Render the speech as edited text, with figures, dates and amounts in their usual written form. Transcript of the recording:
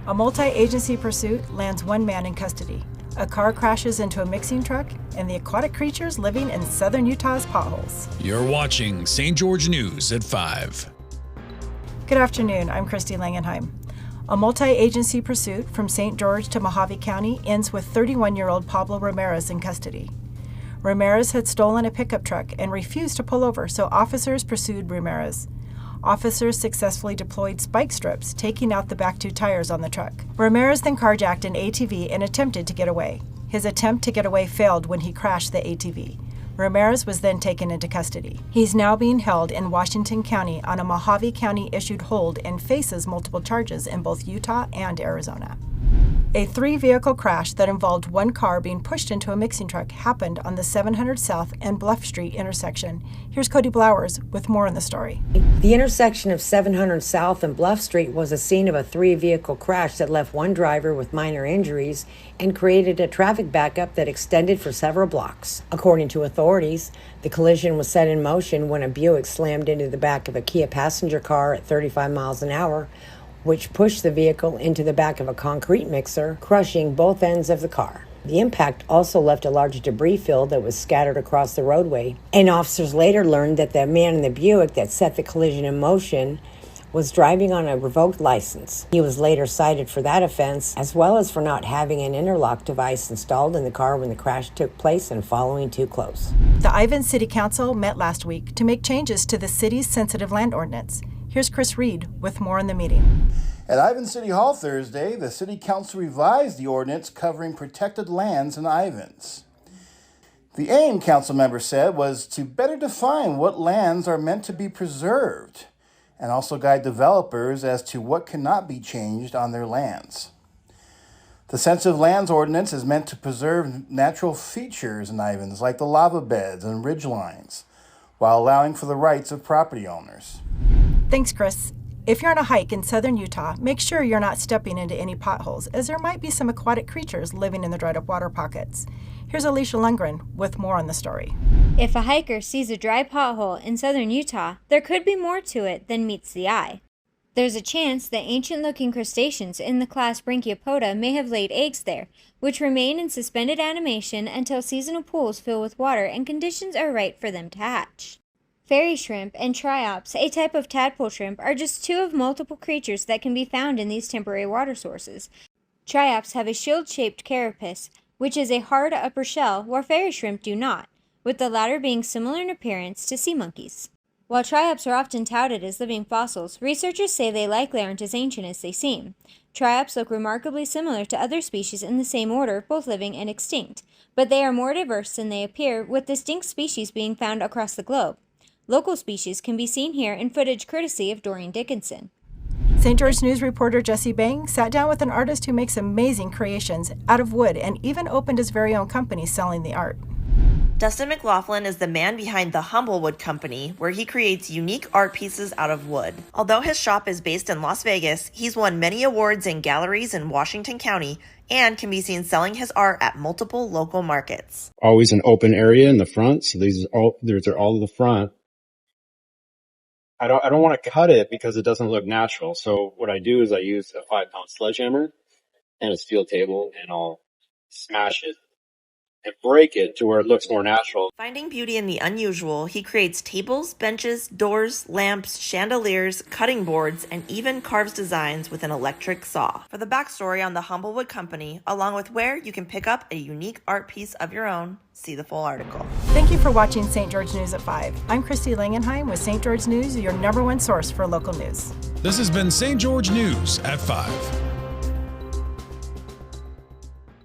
A multi-agency pursuit lands one man in custody. A car crashes into a mixing truck, and the aquatic creatures living in southern Utah's potholes. You're watching St. George News at 5. Good afternoon, I'm Christy Langenheim. A multi-agency pursuit from St. George to Mojave County ends with 31-year-old Pablo Ramirez in custody. Ramirez had stolen a pickup truck and refused to pull over, so officers pursued Ramirez. Officers successfully deployed spike strips, taking out the back two tires on the truck. Ramirez then carjacked an ATV and attempted to get away. His attempt to get away failed when he crashed the ATV. Ramirez was then taken into custody. He's now being held in Washington County on a Mojave County-issued hold and faces multiple charges in both Utah and Arizona. A 3-vehicle crash that involved one car being pushed into a mixing truck happened on the 700 South and Bluff Street intersection. Here's Cody Blowers with more on the story. The intersection of 700 South and Bluff Street was a scene of a 3-vehicle crash that left one driver with minor injuries and created a traffic backup that extended for several blocks. According to authorities, the collision was set in motion when a Buick slammed into the back of a Kia passenger car at 35 miles an hour, which pushed the vehicle into the back of a concrete mixer, crushing both ends of the car. The impact also left a large debris field that was scattered across the roadway, and officers later learned that the man in the Buick that set the collision in motion was driving on a revoked license. He was later cited for that offense, as well as for not having an interlock device installed in the car when the crash took place and following too close. The Ivins City Council met last week to make changes to the city's sensitive land ordinance. Here's Chris Reed with more on the meeting. At Ivins City Hall Thursday, the City Council revised the ordinance covering protected lands in Ivins. The aim, council members said, was to better define what lands are meant to be preserved and also guide developers as to what cannot be changed on their lands. The sensitive lands ordinance is meant to preserve natural features in Ivins like the lava beds and ridge lines, while allowing for the rights of property owners. Thanks, Chris. If you're on a hike in southern Utah, make sure you're not stepping into any potholes, as there might be some aquatic creatures living in the dried up water pockets. Here's Alicia Lundgren with more on the story. If a hiker sees a dry pothole in southern Utah, there could be more to it than meets the eye. There's a chance that ancient-looking crustaceans in the class Brachiopoda may have laid eggs there, which remain in suspended animation until seasonal pools fill with water and conditions are right for them to hatch. Fairy shrimp and triops, a type of tadpole shrimp, are just two of multiple creatures that can be found in these temporary water sources. Triops have a shield-shaped carapace, which is a hard upper shell, while fairy shrimp do not, with the latter being similar in appearance to sea monkeys. While triops are often touted as living fossils, researchers say they likely aren't as ancient as they seem. Triops look remarkably similar to other species in the same order, both living and extinct, but they are more diverse than they appear, with distinct species being found across the globe. Local species can be seen here in footage courtesy of Dorian Dickinson. St. George News reporter Jesse Bang sat down with an artist who makes amazing creations out of wood and even opened his very own company selling the art. Dustin McLaughlin is the man behind the Humblewood Company, where he creates unique art pieces out of wood. Although his shop is based in Las Vegas, he's won many awards in galleries in Washington County and can be seen selling his art at multiple local markets. Always an open area in the front, so these are all the front. I don't want to cut it because it doesn't look natural. So what I do is I use a 5-pound sledgehammer and a steel table, and I'll smash it and break it to where it looks more natural. Finding beauty in the unusual, he creates tables, benches, doors, lamps, chandeliers, cutting boards, and even carves designs with an electric saw. For the backstory on the Humblewood Company, along with where you can pick up a unique art piece of your own, see the full article. Thank you for watching St. George News at 5. I'm Christy Langenheim with St. George News, your #1 source for local news. This has been St. George News at 5.